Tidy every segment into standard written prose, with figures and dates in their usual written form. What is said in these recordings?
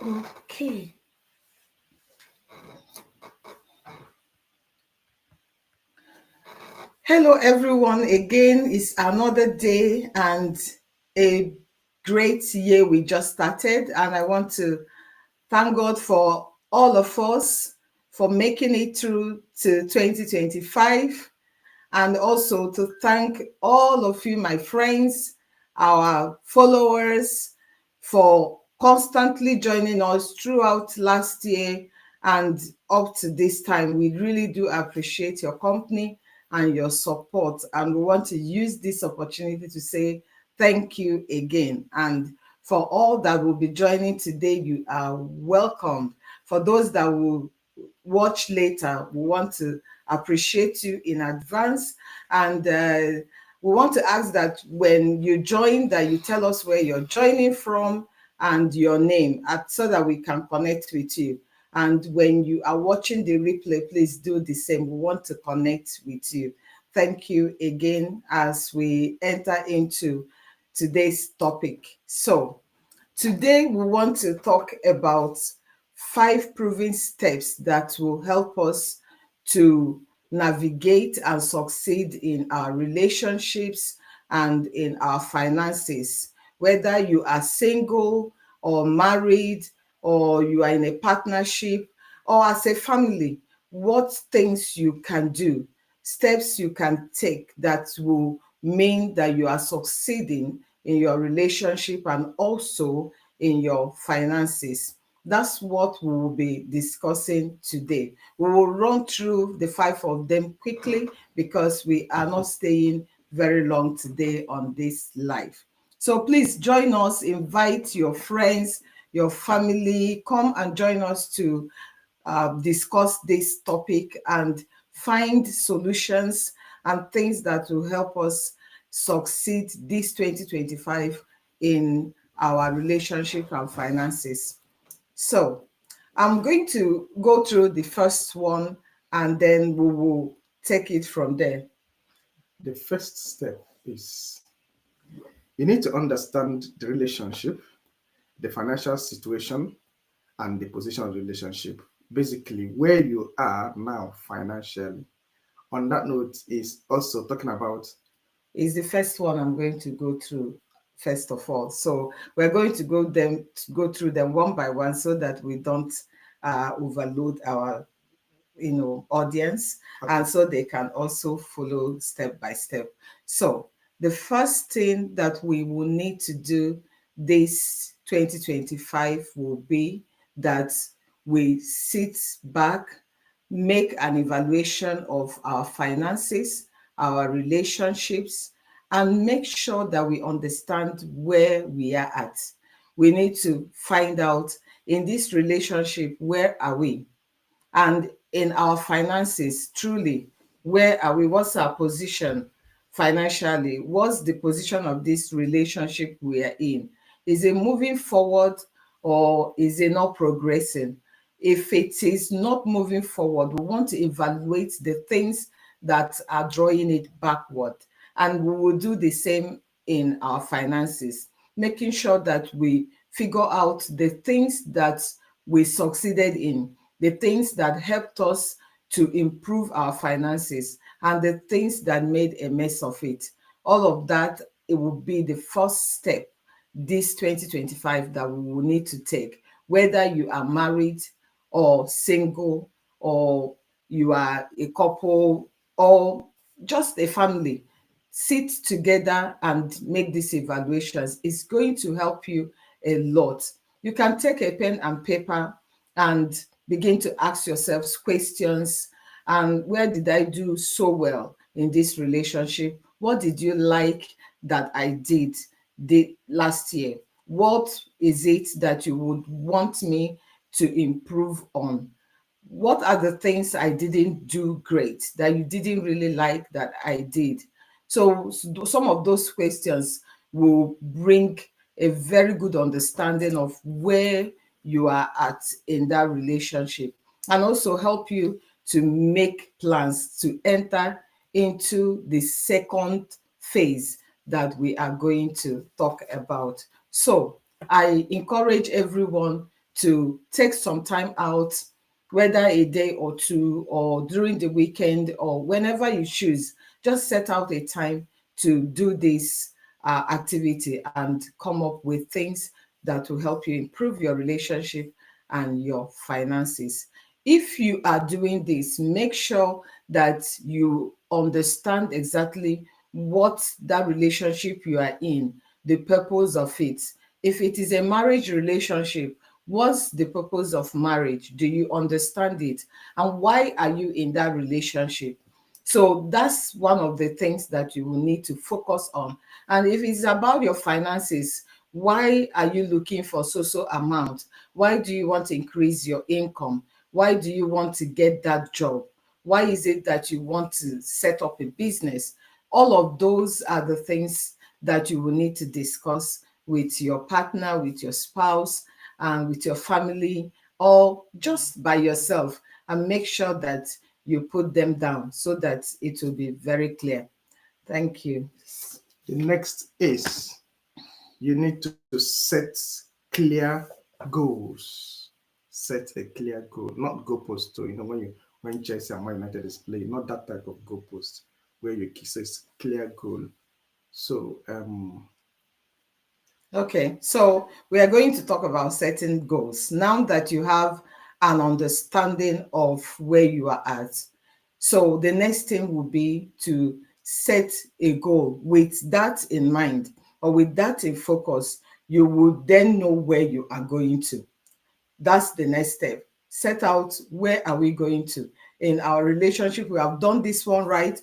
Okay. Hello, everyone. Again, it's another day and a great year we just started. And I want to thank God for all of us for making it through to 2025. And also to thank all of you, my friends, our followers, for constantly joining us throughout last year and up to this time. We really do appreciate your company and your support. And we want to use this opportunity to say thank you again. And for all that will be joining today, you are welcome. For those that will watch later, we want to appreciate you in advance. And we want to ask that when you join, that you tell us where you're joining from and your name, so that we can connect with you. And when you are watching the replay, please do the same. We want to connect with you. Thank you again as we enter into today's topic. So today we want to talk about 5 proven steps that will help us to navigate and succeed in our relationships and in our finances. Whether you are single or married, or you are in a partnership, or as a family, what things you can do, steps you can take that will mean that you are succeeding in your relationship and also in your finances. That's what we will be discussing today. We will run through the 5 of them quickly because we are not staying very long today on this live. So please join us, invite your friends, your family, come and join us to discuss this topic and find solutions and things that will help us succeed this 2025 in our relationship and finances. So I'm going to go through the first one and then we will take it from there. The first step is you need to understand the relationship, the financial situation, and the position of the relationship. Basically, where you are now financially. On that note, is also talking about Is the first one I'm going to go through first of all. So we're going to go through them one by one so that we don't overload our audience, and so they can also follow step by step. So the first thing that we will need to do this 2025 will be that we sit back, make an evaluation of our finances, our relationships, and make sure that we understand where we are at. We need to find out, in this relationship, where are we? And in our finances, truly, where are we? What's our position financially? What's the position of this relationship we are in? Is it moving forward or is it not progressing? If it is not moving forward, we want to evaluate the things that are drawing it backward. And we will do the same in our finances, making sure that we figure out the things that we succeeded in, the things that helped us to improve our finances, and the things that made a mess of it. All of that, it will be the first step this 2025 that we will need to take, whether you are married or single, or you are a couple, or just a family. Sit together and make these evaluations. It's going to help you a lot. You can take a pen and paper and begin to ask yourselves questions. And where did I do so well in this relationship? What did you like that I did the last year? What is it that you would want me to improve on? What are the things I didn't do great that you didn't really like that I did? So some of those questions will bring a very good understanding of where you are at in that relationship, and also help you to make plans to enter into the second phase that we are going to talk about. So I encourage everyone to take some time out, whether a day or two or during the weekend or whenever you choose. Just set out a time to do this activity and come up with things that will help you improve your relationship and your finances. If you are doing this, make sure that you understand exactly what that relationship you are in, the purpose of it. If it is a marriage relationship, what's the purpose of marriage? Do you understand it? And why are you in that relationship? So that's one of the things that you will need to focus on. And if it's about your finances, why are you looking for so amount? Why do you want to increase your income? Why do you want to get that job? Why is it that you want to set up a business? All of those are the things that you will need to discuss with your partner, with your spouse, and with your family, or just by yourself, and make sure that you put them down so that it will be very clear. Thank you. The next is you need to set clear goals. Set a clear goal, not goalpost. So when Chelsea and Man United is playing, not that type of goalpost where you set clear goal. So okay, so we are going to talk about setting goals now that you have an understanding of where you are at. So the next thing will be to set a goal with that in mind, or with that in focus. You will then know where you are going to. That's the next step. Set out, where are we going to? In our relationship, we have done this one right,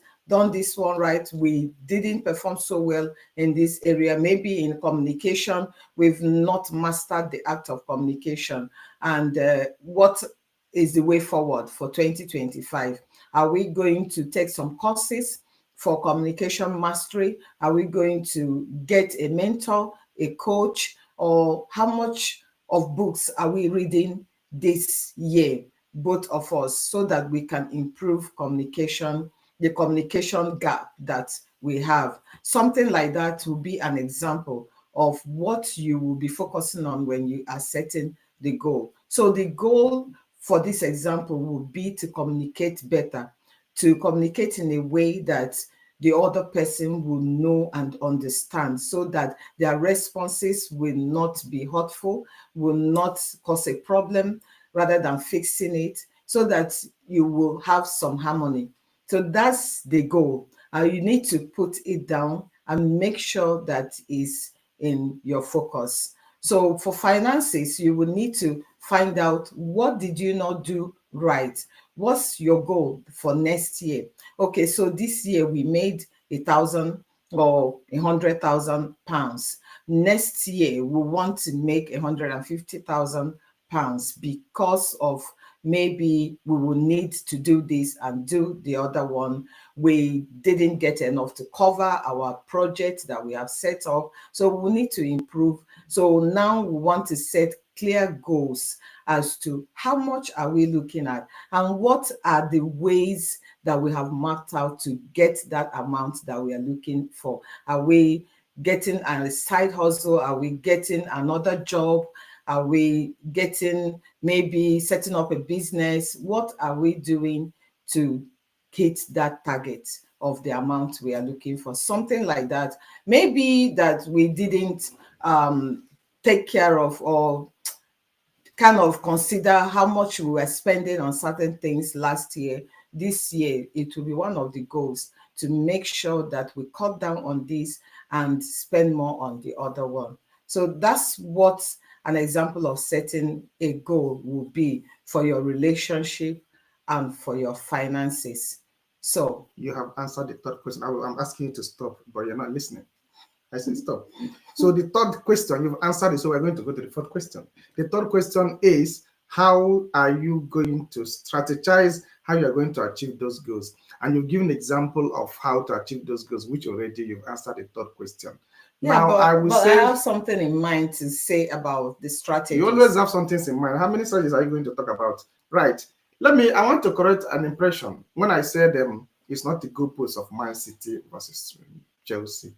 we didn't perform so well in this area. Maybe in communication, we've not mastered the act of communication. And what is the way forward for 2025? Are we going to take some courses for communication mastery? Are we going to get a mentor, a coach, or how much of books are we reading this year, both of us, so that we can improve communication, the communication gap that we have? Something like that will be an example of what you will be focusing on when you are setting the goal. So the goal for this example will be to communicate better, to communicate in a way that the other person will know and understand, so that their responses will not be hurtful, will not cause a problem, rather than fixing it, so that you will have some harmony. So that's the goal. You need to put it down and make sure that is in your focus. So for finances, you will need to find out, what did you not do right? What's your goal for next year? Okay, so this year we made 1,000 or 100,000 pounds. Next year we want to make 150,000 pounds, because of maybe we will need to do this and do the other one. We didn't get enough to cover our project that we have set up, so we need to improve. So now we want to set clear goals as to how much are we looking at, and what are the ways that we have mapped out to get that amount that we are looking for. Are we getting a side hustle? Are we getting another job? Are we getting, maybe setting up a business? What are we doing to hit that target of the amount we are looking for? Something like that. Maybe that we didn't take care of, or kind of consider how much we were spending on certain things last year. This year, it will be one of the goals to make sure that we cut down on this and spend more on the other one. So that's what an example of setting a goal will be for your relationship and for your finances. So you have answered the third question. I'm asking you to stop, but you're not listening. I said stop. So the third question, you've answered it, so we're going to go to the fourth question. The third question is, how are you going to strategize how you're going to achieve those goals? And you've given an example of how to achieve those goals, which already you've answered the third question. Yeah, now, I have something in mind to say about the strategy. You always have something in mind. How many strategies are you going to talk about? Right. I want to correct an impression. When I said it's not the goalpost of Man City versus Chelsea.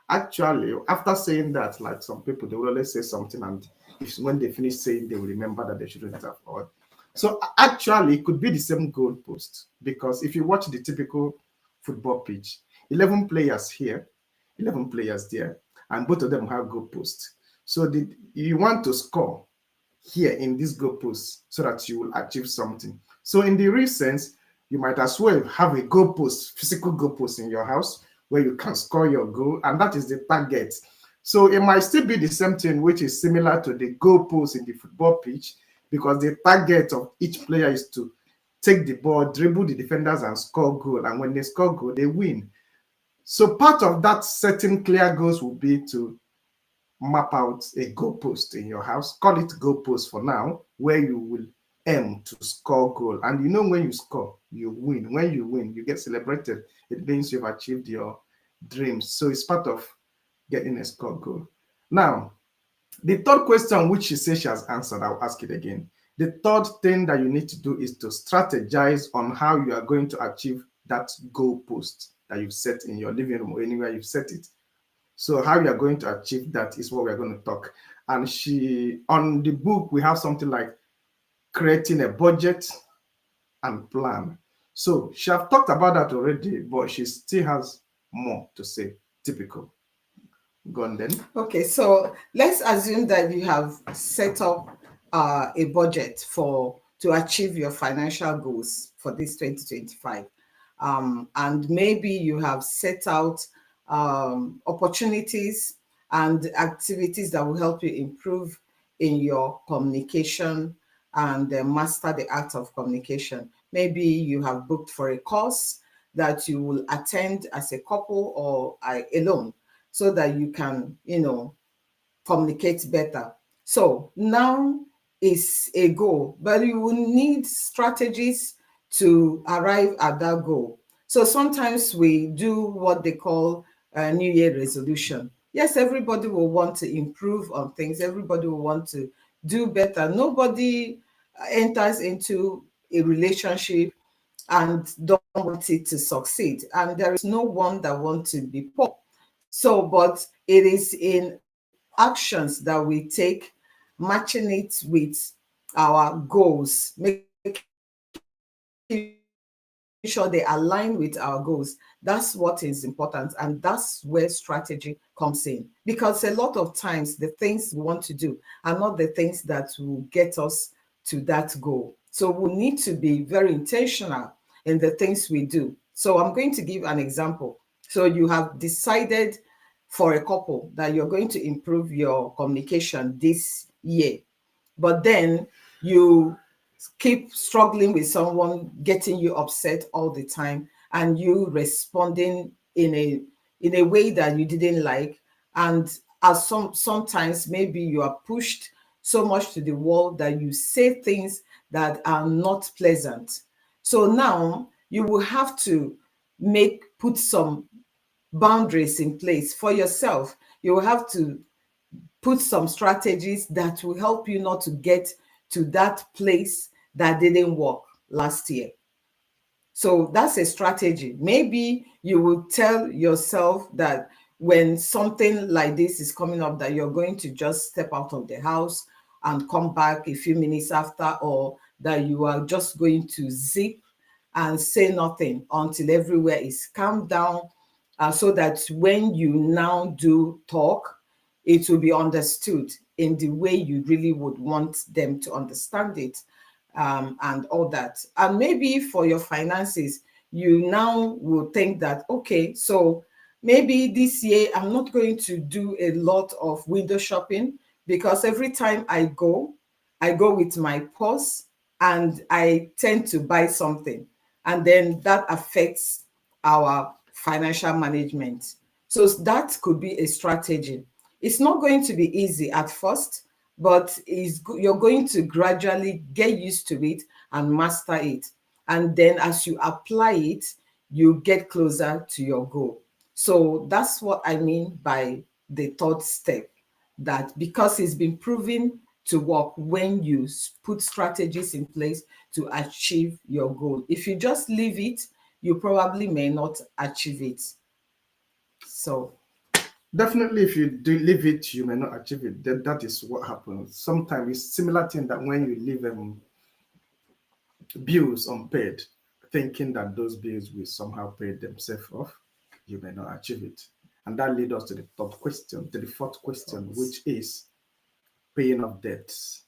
Actually, after saying that, like some people, they will always say something and if when they finish saying, they will remember that they shouldn't have. Or so actually, it could be the same goalpost, because if you watch the typical football pitch, 11 players here, 11 players there, and both of them have goalposts. So you want to score here in this goalpost so that you will achieve something. So in the real sense, you might as well have a goalpost, physical goalpost in your house where you can score your goal, and that is the target. So it might still be the same thing, which is similar to the goalpost in the football pitch, because the target of each player is to take the ball, dribble the defenders, and score goal. And when they score goal, they win. So part of that setting clear goals will be to map out a goalpost in your house. Call it goalpost for now, where you will aim to score goal. And you know, when you score, you win. When you win, you get celebrated. It means you've achieved your dreams. So it's part of getting a score goal. Now, the third question, which she says she has answered, I'll ask it again. The third thing that you need to do is to strategize on how you are going to achieve that goalpost that you've set in your living room or anywhere you've set it. So how you are going to achieve that is what we're going to talk. And on the book, we have something like creating a budget and plan. So she have talked about that already, but she still has more to say. Typical. Go on then. Okay, so let's assume that you have set up a budget to achieve your financial goals for this 2025. And maybe you have set out opportunities and activities that will help you improve in your communication and master the art of communication. Maybe you have booked for a course that you will attend as a couple or alone, so that you can, communicate better. So now is a goal, but you will need strategies to arrive at that goal. So sometimes we do what they call a New Year resolution. Yes, everybody will want to improve on things. Everybody will want to do better. Nobody enters into a relationship and don't want it to succeed. And there is no one that wants to be poor. So, but it is in actions that we take, matching it with our goals, making sure they align with our goals. That's what is important. And that's where strategy comes in. Because a lot of times the things we want to do are not the things that will get us to that goal. So we need to be very intentional in the things we do. So I'm going to give an example. So you have decided for a couple that you're going to improve your communication this year, but then you keep struggling with someone getting you upset all the time, and you responding in a way that you didn't like. And as sometimes maybe you are pushed so much to the wall that you say things that are not pleasant. So now you will have to put some boundaries in place for yourself. You will have to put some strategies that will help you not to get to that place that didn't work last year. So that's a strategy. Maybe you will tell yourself that when something like this is coming up, that you're going to just step out of the house and come back a few minutes after, or that you are just going to zip and say nothing until everywhere is calmed down, so that when you now do talk, it will be understood in the way you really would want them to understand it, and all that. And maybe for your finances, you now will think that, okay, so maybe this year I'm not going to do a lot of window shopping, because every time I go with my purse and I tend to buy something, and then that affects our financial management. So that could be a strategy. It's not going to be easy at first, but you're going to gradually get used to it and master it. And then as you apply it, you get closer to your goal. So that's what I mean by the third step, that because it's been proven to work when you put strategies in place to achieve your goal. If you just leave it, you probably may not achieve it. So Definitely, if you do leave it, you may not achieve it. That is what happens. Sometimes it's similar thing that when you leave bills unpaid, thinking that those bills will somehow pay themselves off, you may not achieve it. And that leads us to the third question, to the fourth question, which is paying off debts,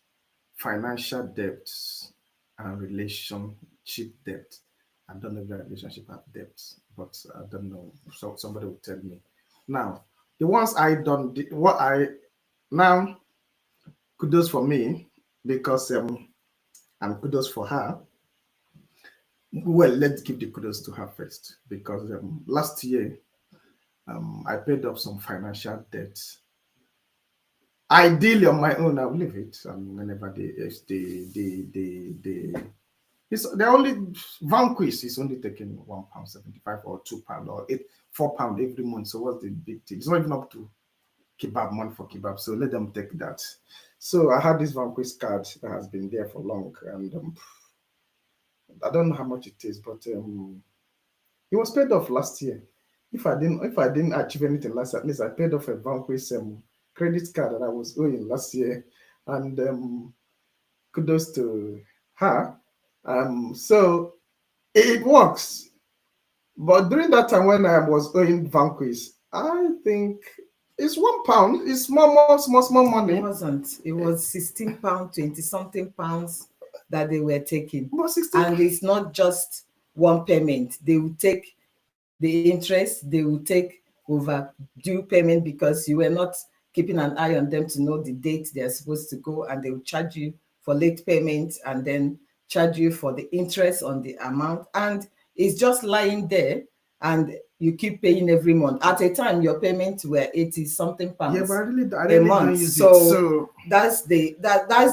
financial debts, and relationship debt. I don't know if that relationship have debts, but I don't know. So somebody will tell me. Now, the ones I don't, what I now kudos for me because and kudos for her. Well, let's give the kudos to her first because last year I paid off some financial debts. Ideally, on my own, I'll leave it. Whenever the only vanquish is only taking £1.75 or £2 or £4 every month. So what's the big deal? It's not even up to kebab money for kebab. So let them take that. So I had this vanquish card that has been there for long, and I don't know how much it is, but it was paid off last year. If I didn't achieve anything last, at least I paid off a vanquish credit card that I was owing last year, and kudos to her. So it works. But during that time when I was owing vanquish, I think it's £1. It's small money. It wasn't. It was £16, 20 something pounds that they were taking. And it's not just one payment. They will take the interest, they will take overdue payment because you were not keeping an eye on them to know the date they're supposed to go, and they will charge you for late payment and then charge you for the interest on the amount. And it's just lying there, and you keep paying every month. At a time, your payments were 80 something pounds a month. Don't use so that's the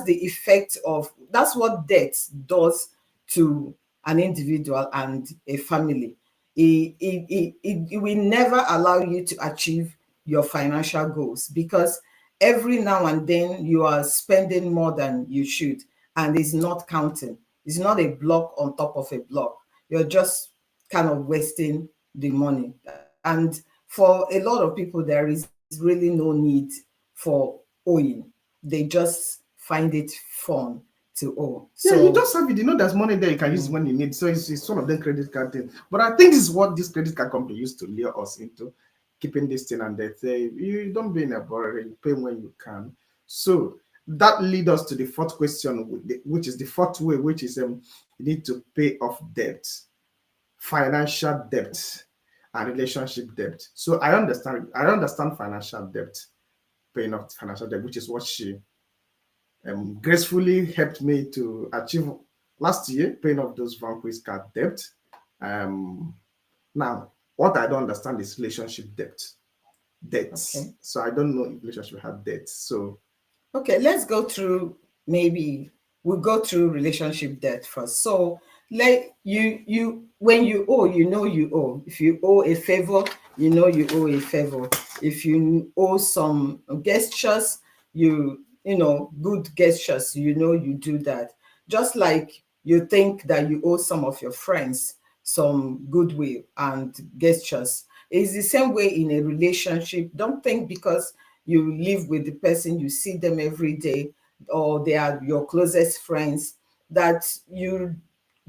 effect of, that's what debt does to an individual and a family. It will never allow you to achieve your financial goals because every now and then you are spending more than you should, and it's not counting. It's not a block on top of a block. You're just kind of wasting the money. And for a lot of people, there is really no need for owing. They just find it fun to owe. So you just have it. You know, there's money there you can use when you need. So it's one of them credit card thing. But I think this is what this credit card company used to lure us into, keeping this thing, and they say you don't be in a hurry, you pay when you can. So that leads us to the fourth question, which is the fourth way, which is you need to pay off debt, financial debt, and relationship debt. So I understand financial debt, paying off financial debt, which is what she gracefully helped me to achieve last year, paying off those vanquish card debt. Now, what I don't understand is relationship debt. Okay. So I don't know if relationship have debt. So okay, let's go through, maybe we'll go through relationship debt first. So like you when you owe, you know you owe. If you owe a favor, you know you owe a favor. If you owe some gestures, you know, good gestures, you know you do that. Just like you think that you owe some of your friends some goodwill and gestures. It's the same way in a relationship. Don't think because you live with the person, you see them every day, or they are your closest friends, that you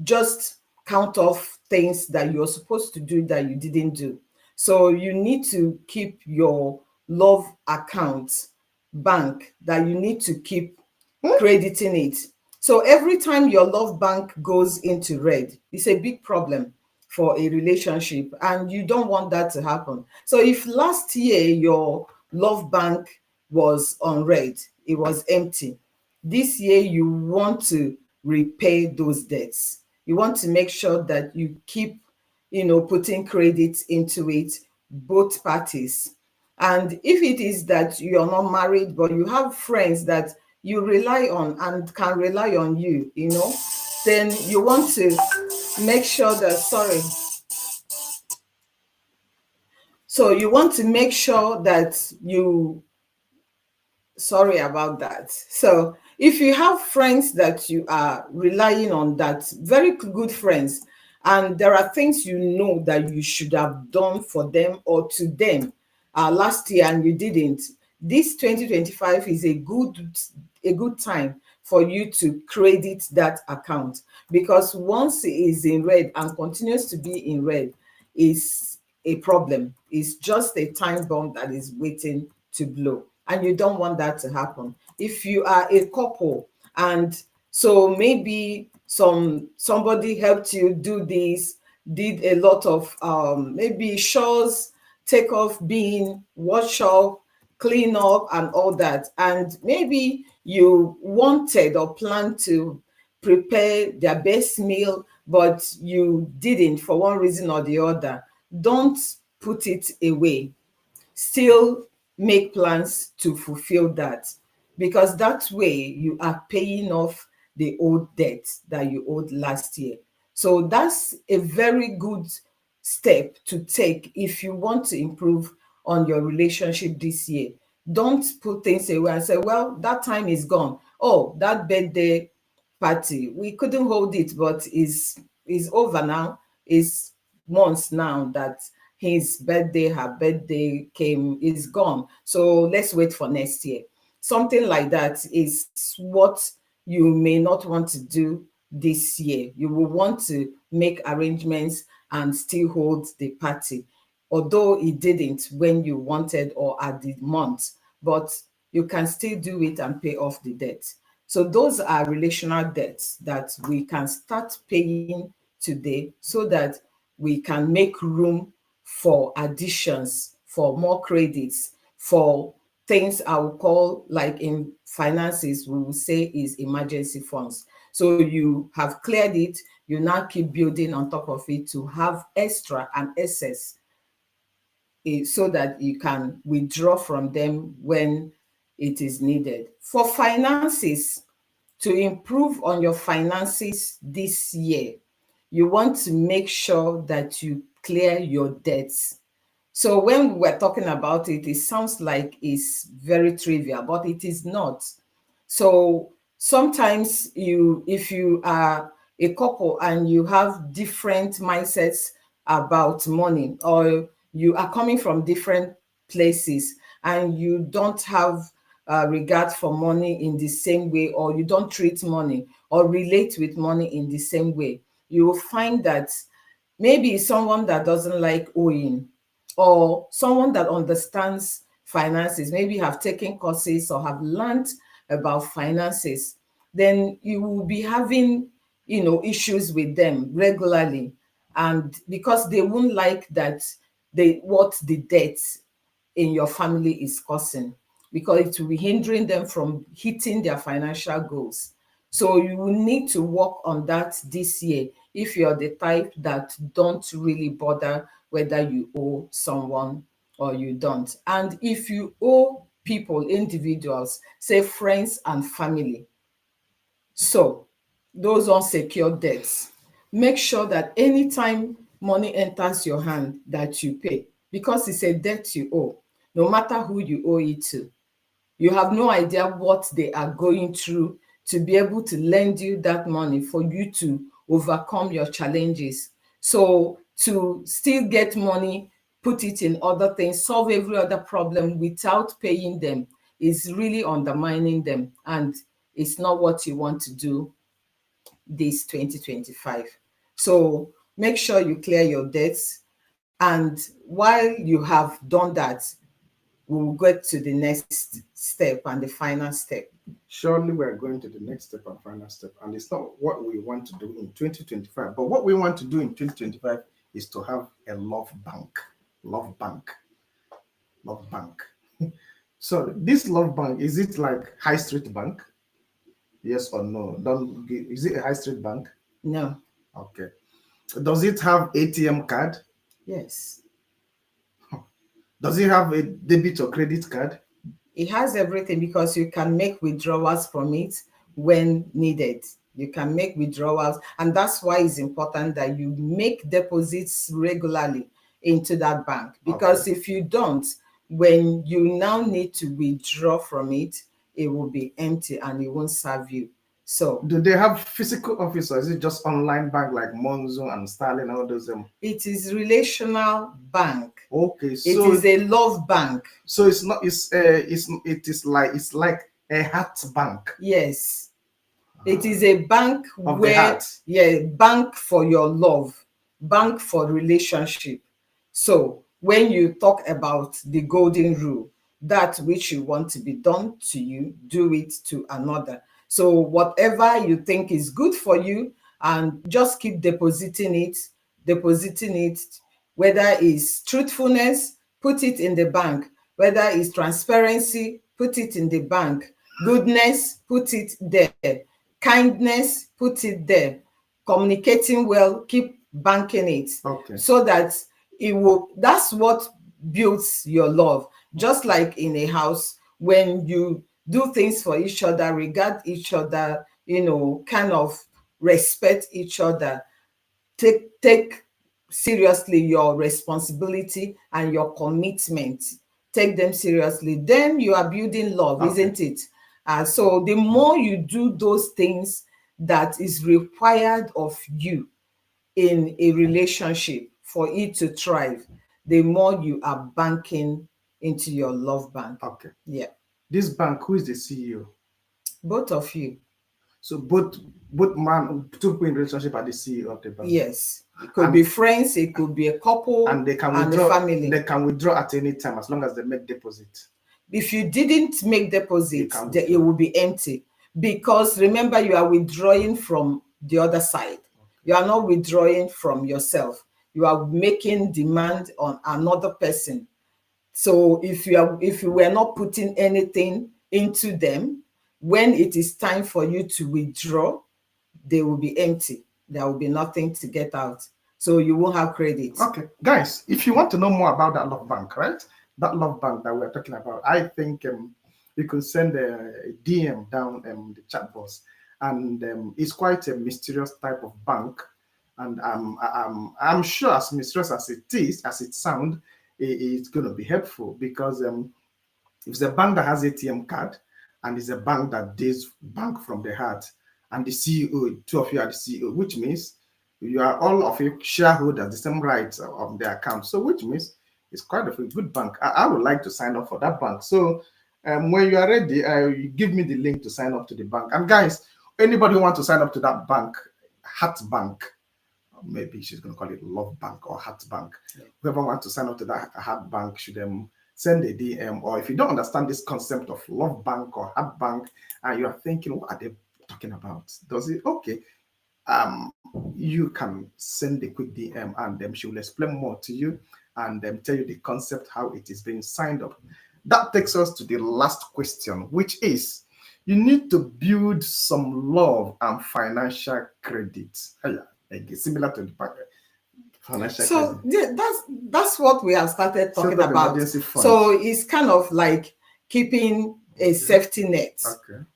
just count off things that you're supposed to do that you didn't do. So you need to keep your love account bank, that you need to keep crediting it. So every time your love bank goes into red, it's a big problem for a relationship, and you don't want that to happen. So if last year your love bank was on red, it was empty, this year you want to repay those debts. You want to make sure that you keep, you know, putting credit into it, both parties. And if it is that you're not married, but you have friends that you rely on and can rely on you, you know, then you want to make sure that, so you want to make sure that sorry about that. So if you have friends that you are relying on, that very good friends, and there are things you know that you should have done for them or to them, last year and you didn't, this 2025 is a good time for you to credit that account, because once it is in red and continues to be in red, is a problem. It's just a time bomb that is waiting to blow, and you don't want that to happen. If you are a couple and so maybe somebody helped you do this, did a lot of maybe chores, take off, being, wash up, clean up and all that, and maybe you wanted or planned to prepare their best meal but you didn't for one reason or the other, don't put it away. Still make plans to fulfill that, because that way you are paying off the old debt that you owed last year. So that's a very good step to take if you want to improve on your relationship this year. Don't put things away and say, well, that time is gone. Oh, that birthday party, we couldn't hold it, but is over now. It's months now that his birthday, her birthday came, is gone. So let's wait for next year. Something like that is what you may not want to do this year. You will want to make arrangements and still hold the party, although it didn't when you wanted or at the month, but you can still do it and pay off the debt. So those are relational debts that we can start paying today so that we can make room for additions, for more credits, for things I will call, like in finances, we will say is emergency funds. So you have cleared it, you now keep building on top of it to have extra and excess, so that you can withdraw from them when it is needed. For finances, to improve on your finances this year, you want to make sure that you clear your debts. So when we're talking about it, it sounds like it's very trivial, but it is not. So sometimes if you are a couple and you have different mindsets about money, or you are coming from different places and you don't have regard for money in the same way, or you don't treat money or relate with money in the same way, you will find that maybe someone that doesn't like owing, or someone that understands finances, maybe have taken courses or have learned about finances, then you will be having issues with them regularly, and because they won't like that what the debt in your family is causing, because it will be hindering them from hitting their financial goals. So you will need to work on that this year if you're the type that don't really bother whether you owe someone or you don't. And if you owe people, individuals, say friends and family, so those unsecured debts, make sure that anytime money enters your hand that you pay, because it's a debt you owe, no matter who you owe it to. You have no idea what they are going through to be able to lend you that money for you to overcome your challenges. So to still get money, put it in other things, solve every other problem without paying them is really undermining them. And it's not what you want to do this 2025. So make sure you clear your debts. And while you have done that, we'll get to the next step and the final step. Surely we're going to the next step and final step. And it's not what we want to do in 2025, but what we want to do in 2025 is to have a love bank. Love bank. Love bank. So this love bank, is it like high street bank? Yes or no? Is it a high street bank? No. Okay. Does it have ATM card? Yes. Does it have a debit or credit card? It has everything, because you can make withdrawals from it when needed. You can make withdrawals, and that's why it's important that you make deposits regularly into that bank, because if you don't, when you now need to withdraw from it, it will be empty and it won't serve you. So do they have physical office or is it just online bank like Monzo and Sterling and all those? It is relational bank. Okay, It so is a love bank. so it's not it is like a heart bank. Yes. It is a bank Of the where, heart. yeah, bank for your love, bank for relationship. So when you talk about the golden rule, that which you want to be done to you, do it to another. So whatever you think is good for you, and just keep depositing it, whether it's truthfulness, put it in the bank, whether it's transparency, put it in the bank, goodness, put it there, kindness, put it there, communicating well, keep banking it. Okay. So that it will, that's what builds your love. Just like in a house, when you do things for each other, regard each other, kind of respect each other, take seriously your responsibility and your commitment, take them seriously, then you are building love. Okay. Isn't it? So the more you do those things that is required of you in a relationship for it to thrive, the more you are banking into your love bank. Okay. Yeah. This bank, who is the CEO? Both of you. So both two people in relationship are the CEO of the bank. Yes. It could be friends, it could be a couple, and they can and withdraw. a family. They can withdraw at any time as long as they make deposit. If you didn't make deposit, You can it will be empty, because remember, you are withdrawing from the other side. You are not withdrawing from yourself. You are making demand on another person. So if you were not putting anything into them, when it is time for you to withdraw, they will be empty. There will be nothing to get out. So you won't have credit. Okay, guys, if you want to know more about that love bank, right? That love bank that we're talking about, I think you can send a DM down the chat box, and it's quite a mysterious type of bank, and I'm sure as mysterious as it sounds, it's going to be helpful, because if it's a bank that has ATM card and it's a bank that does bank from the heart, and the CEO, two of you are the CEO, which means you are all of you shareholders, the same rights of the account. So which means it's quite a good bank. I would like to sign up for that bank. So when you are ready, you give me the link to sign up to the bank. And guys, anybody who wants to sign up to that bank, Heart Bank, maybe she's going to call it Love Bank or Heart Bank. Yeah. Whoever wants to sign up to that Heart Bank should send a DM. Or if you don't understand this concept of Love Bank or Heart Bank, and you are thinking, what are they talking about? Does it? Okay. You can send a quick DM, and she will explain more to you, and tell you the concept, how it is being signed up. That takes us to the last question, which is, you need to build some love and financial credit. Similar to the financial so credit. That's what we have started talking about. So it's kind of like keeping a safety net,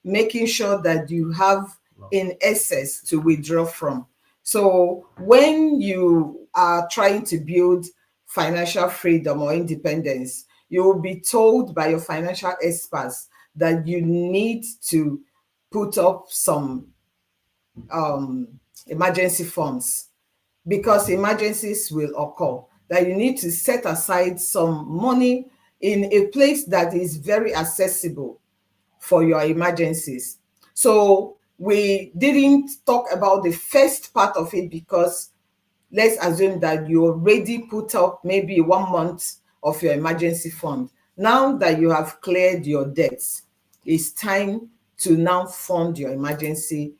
making sure that you have in excess to withdraw from. So when you are trying to build financial freedom or independence, you will be told by your financial experts that you need to put up some emergency funds, because emergencies will occur, that you need to set aside some money in a place that is very accessible for your emergencies. So we didn't talk about the first part of it, because let's assume that you already put up maybe 1 month of your emergency fund. Now that you have cleared your debts, it's time to now fund your emergency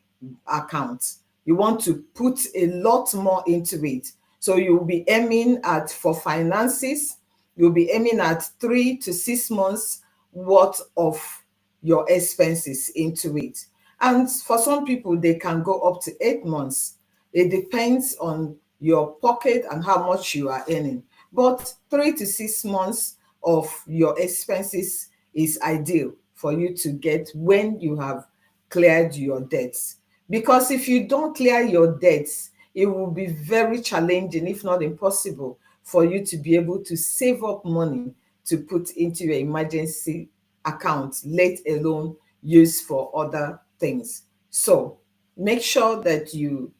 account. You want to put a lot more into it. So you'll be aiming at, for finances, you'll be aiming at 3 to 6 months worth of your expenses into it. And for some people, they can go up to 8 months. It depends on your pocket and how much you are earning. But 3 to 6 months of your expenses is ideal for you to get when you have cleared your debts. Because if you don't clear your debts, it will be very challenging, if not impossible, for you to be able to save up money to put into your emergency account, let alone use for other things. So make sure that you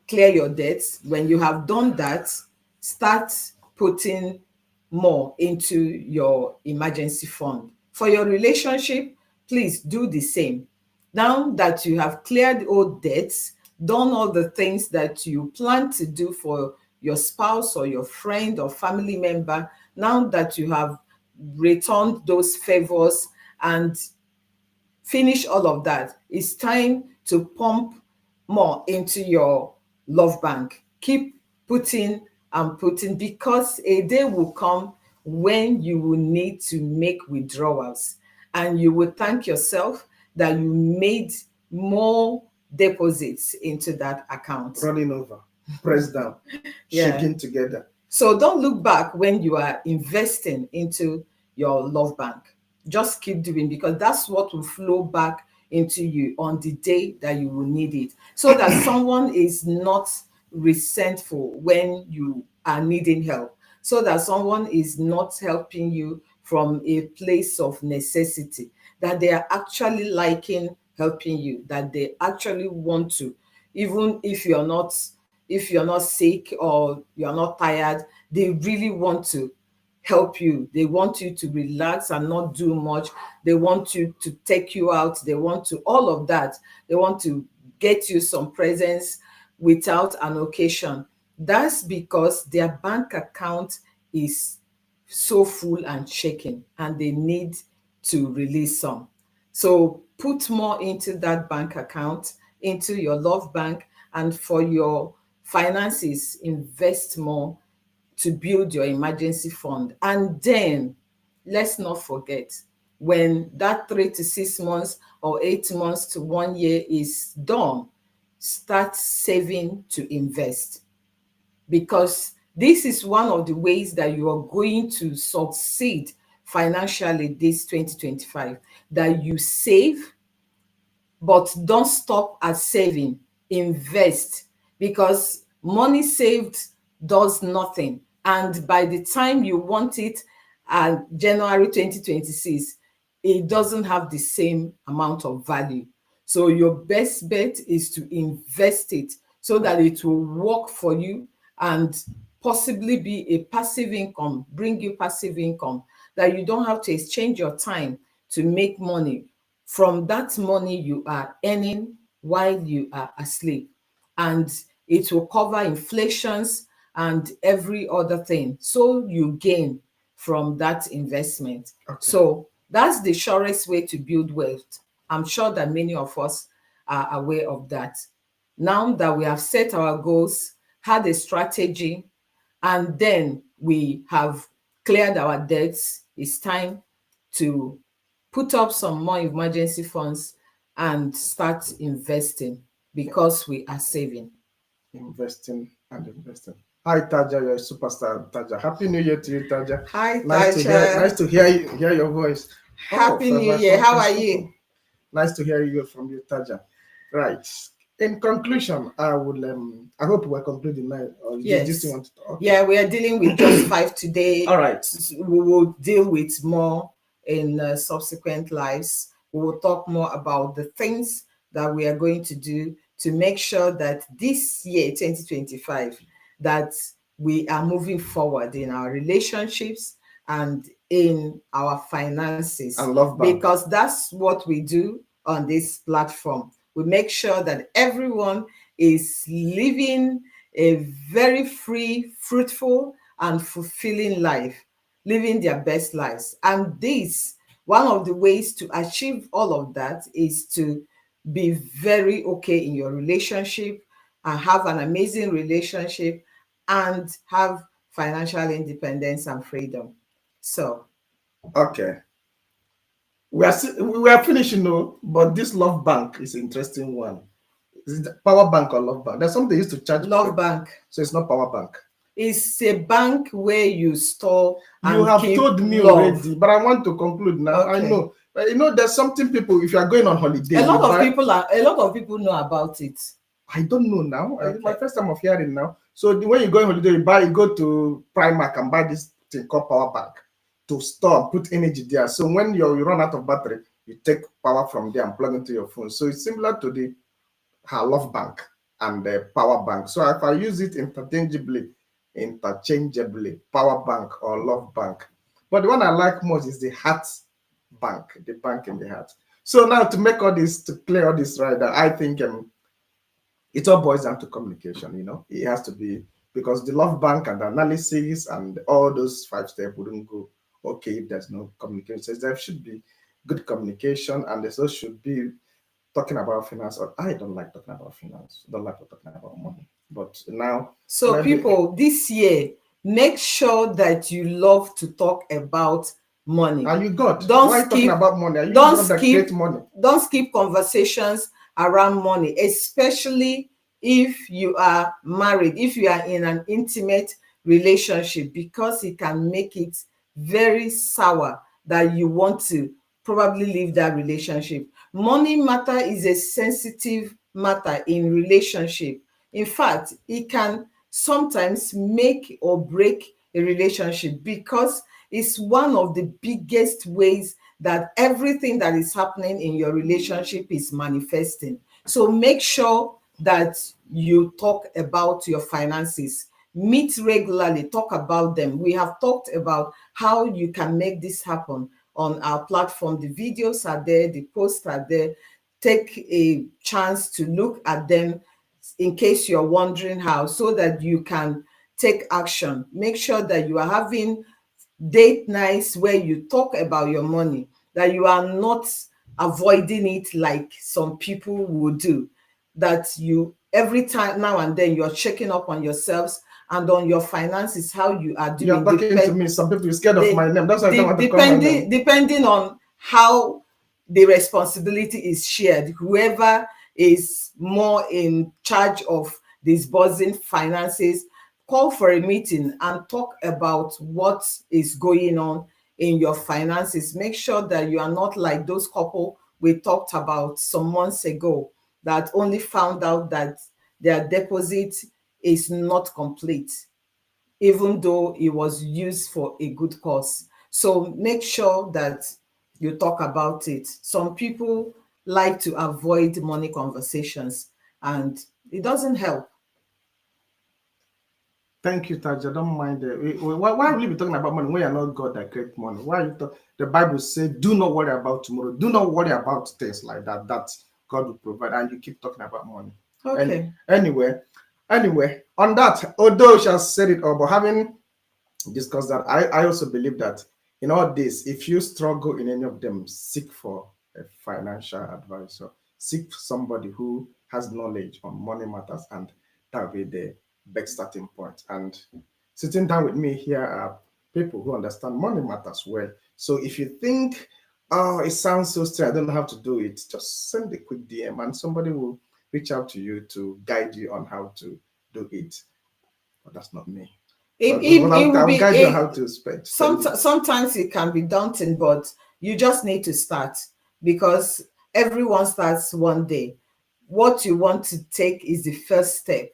clear your debts. When you have done that, start putting more into your emergency fund. For your relationship, please do the same. Now that you have cleared all debts, done all the things that you plan to do for your spouse or your friend or family member, now that you have returned those favors and finish all of that, it's time to pump more into your love bank. Keep putting and putting, because a day will come when you will need to make withdrawals, and you will thank yourself that you made more deposits into that account. Running over, pressed down, Yeah. shaking together. So don't look back when you are investing into your love bank. Just keep doing, because that's what will flow back into you on the day that you will need it. So that someone is not resentful when you are needing help. So that someone is not helping you from a place of necessity. That they are actually liking helping you. That they actually want to, even if you're not sick or you're not tired, they really want to help you. They want you to relax and not do much. They want you to take you out. They want to, all of that. They want to get you some presents without an occasion. That's because their bank account is so full and shaking, and they need to release some. So put more into that bank account, into your love bank, and for your finances, invest more to build your emergency fund. And then let's not forget, when that 3 to 6 months or 8 months to 1 year is done, start saving to invest, because this is one of the ways that you are going to succeed financially this 2025, that you save, but don't stop at saving. Invest, because money saved does nothing, and by the time you want it January 2026, it doesn't have the same amount of value. So your best bet is to invest it, so that it will work for you and possibly be a passive income, bring you passive income, that you don't have to exchange your time to make money from that money you are earning while you are asleep. And it will cover inflations and every other thing. So you gain from that investment. Okay. So that's the surest way to build wealth. I'm sure that many of us are aware of that. Now that we have set our goals, had a strategy, and then we have cleared our debts, it's time to put up some more emergency funds and start investing, because we are saving. Investing and investing. Hi Taja, you're a superstar, Taja. Happy New Year to you, Taja. Hi, Nice to hear your voice. Happy New Year. How are you? Nice to hear you from you, Taja. Right. In conclusion, I hope we're concluding now. Or Yes. Just want to talk? Yeah, we are dealing with just 5 today. All right. We will deal with more in subsequent lives. We will talk more about the things that we are going to do to make sure that this year, 2025, that we are moving forward in our relationships and in our finances. And love bank. Because that's what we do on this platform. We make sure that everyone is living a very free, fruitful, and fulfilling life, living their best lives. And this, one of the ways to achieve all of that is to be very okay in your relationship and have an amazing relationship and have financial independence and freedom. So, okay. We are finishing, no, but this love bank is an interesting one. Is it power bank or love bank? There's something they used to charge. love bank So it's not power bank. is a bank where you store and You have keep told me love. already, but I want to conclude now. Okay. I know. But there's something people, if you are going on holiday. A lot of people know about it. I don't know now. Okay. It's my first time of hearing now. So when you go on holiday, you go to Primark and buy this thing called power bank to store, put energy there. So when you run out of battery, you take power from there and plug into your phone. So it's similar to the her love bank and the power bank. So if I use it interchangeably, power bank or love bank. But the one I like most is the heart bank, the bank in the heart. So now to make all this, to clear all this right, I think it all boils down to communication. It has to be, because the love bank and the analysis and all those 5 steps wouldn't go okay if there's no communication. So there should be good communication, and there also should be talking about finance. Or I don't like talking about finance. Don't like talking about money. But now, so maybe, people, this year, make sure that you love to talk about money. Are you God? Don't Why skip, talking about money? Are you don't God that skip, create money? Don't skip conversations around money, especially if you are married, if you are in an intimate relationship, because it can make it very sour that you want to probably leave that relationship. Money matter is a sensitive matter in relationship. In fact, it can sometimes make or break a relationship, because it's one of the biggest ways that everything that is happening in your relationship is manifesting. So make sure that you talk about your finances. Meet regularly, talk about them. We have talked about how you can make this happen on our platform. The videos are there, the posts are there. Take a chance to look at them in case you're wondering how, so that you can take action. Make sure that you are having date nights where you talk about your money, that you are not avoiding it like some people would do, that you every time now and then you're checking up on yourselves and on your finances, how you are doing. You're talking to me. Some people are scared of my name. That's why I don't want to call my name. Depending on how the responsibility is shared, whoever is more in charge of disbursing finances, call for a meeting and talk about what is going on in your finances. Make sure that you are not like those couple we talked about some months ago that only found out that their deposit is not complete, even though it was used for a good cause. So make sure that you talk about it. Some people like to avoid money conversations, and it doesn't help. Thank you, Taj. I don't mind. Why will you be talking about money when you're not God that create money? Why you talk? The Bible says, "Do not worry about tomorrow. Do not worry about things like that. That God will provide." And you keep talking about money. Okay. Anyway, on that, although she has said it all, but having discussed that, I also believe that in all this, if you struggle in any of them, seek for a financial advisor. Seek somebody who has knowledge on money matters, and that will be the best starting point. And sitting down with me here are people who understand money matters well. So if you think, oh, it sounds so strange, I don't know how to do it, just send a quick DM and somebody will reach out to you to guide you on how to do it. But that's not me. I'll guide you on how to spend. Sometimes it can be daunting, but you just need to start, because everyone starts one day. What you want to take is the first step,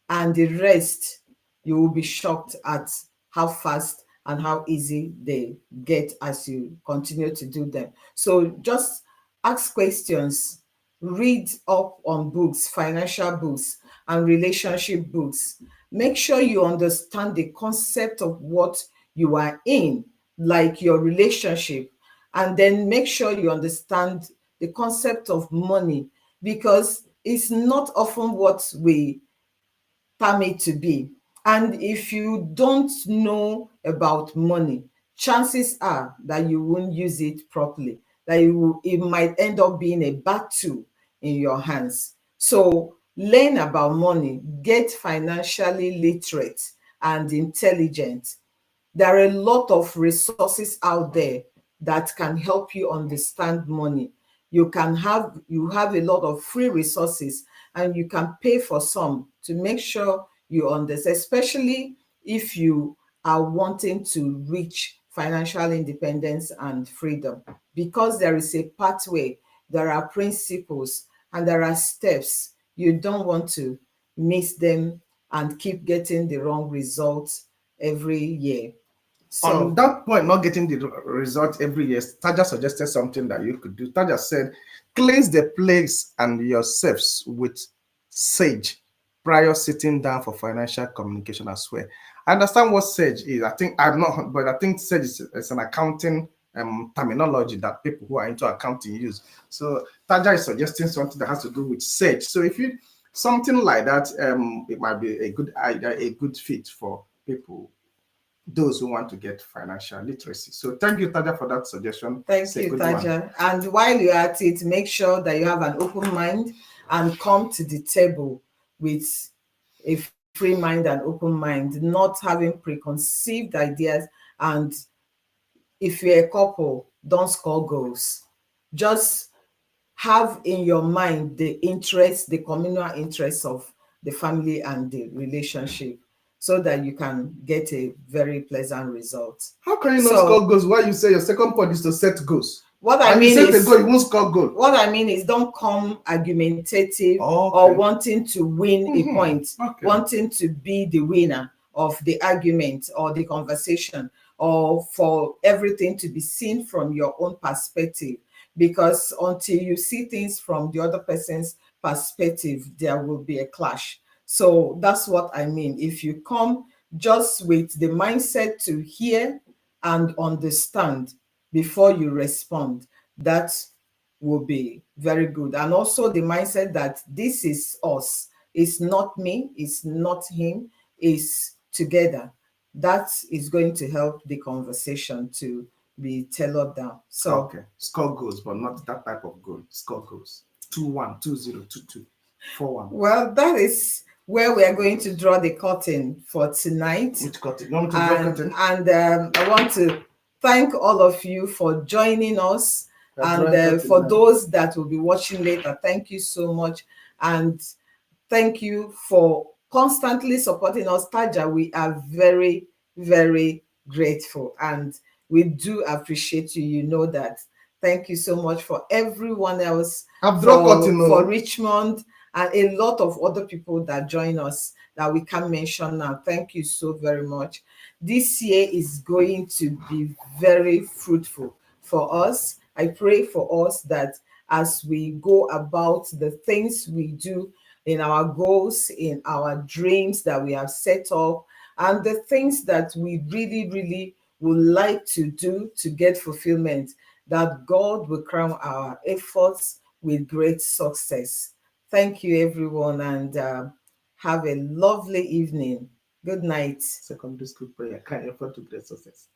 and the rest, you will be shocked at how fast and how easy they get as you continue to do them. So just ask questions, read up on books, financial books and relationship books. Make sure you understand the concept of what you are in, like your relationship, and then make sure you understand the concept of money, because it's not often what we term it to be. And if you don't know about money, chances are that you won't use it properly, that it might end up being a bad tool in your hands. So learn about money, get financially literate and intelligent. There are a lot of resources out there that can help you understand money. You have a lot of free resources, and you can pay for some to make sure you understand, especially if you are wanting to reach financial independence and freedom, because there is a pathway, there are principles, and there are steps. You don't want to miss them and keep getting the wrong results every year. So, on that point, not getting the result every year, Taja suggested something that you could do. Taja said, cleanse the place and yourselves with SAGE, prior sitting down for financial communication as well. I understand what SAGE is. I think I'm not, but I think SAGE is an accounting terminology that people who are into accounting use. So Taja is suggesting something that has to do with SAGE. So if you something like that, it might be a good idea, a good fit for people, those who want to get financial literacy. So thank you, Taja, for that suggestion. Thank you, Taja. And while you're at it, make sure that you have an open mind and come to the table with a free mind and open mind, not having preconceived ideas. And if you're a couple, don't score goals. Just have in your mind the interest, the communal interests of the family and the relationship, so that you can get a very pleasant result. How can you not score goals? Why you say your second point is to set goals? What I mean is, set a goal, you won't score goal. What I mean is, don't come argumentative or wanting to win a point, wanting to be the winner of the argument or the conversation, or for everything to be seen from your own perspective. Because until you see things from the other person's perspective, there will be a clash. So that's what I mean. If you come just with the mindset to hear and understand before you respond, that will be very good. And also the mindset that this is us. It's not me, it's not him, it's together. That is going to help the conversation to be tailored down. So score goals, but not that type of goal. Score goals 2-1, 2-0, 2-2, 4-1. Well, that is where we are going to draw the curtain for tonight. Which curtain? You want to draw curtain? And I want to thank all of you for joining us. And for those that will be watching later, thank you so much. And thank you for constantly supporting us, Taja. We are very, very grateful. And we do appreciate you. You know that. Thank you so much for everyone else, for Richmond, and a lot of other people that join us that we can mention now. Thank you so very much. This year is going to be very fruitful for us. I pray for us that as we go about the things we do in our goals, in our dreams that we have set up, and the things that we really, really would like to do to get fulfillment, that God will crown our efforts with great success. Thank you, everyone, and have a lovely evening. Good night. Secondary school prayer can't afford to great success.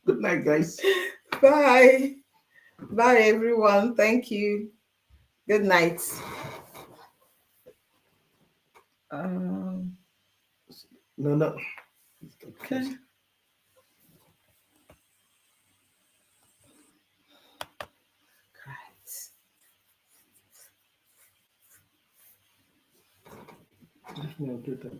Good night, guys. Bye. Bye, everyone. Thank you. Good night. No. Okay. Right.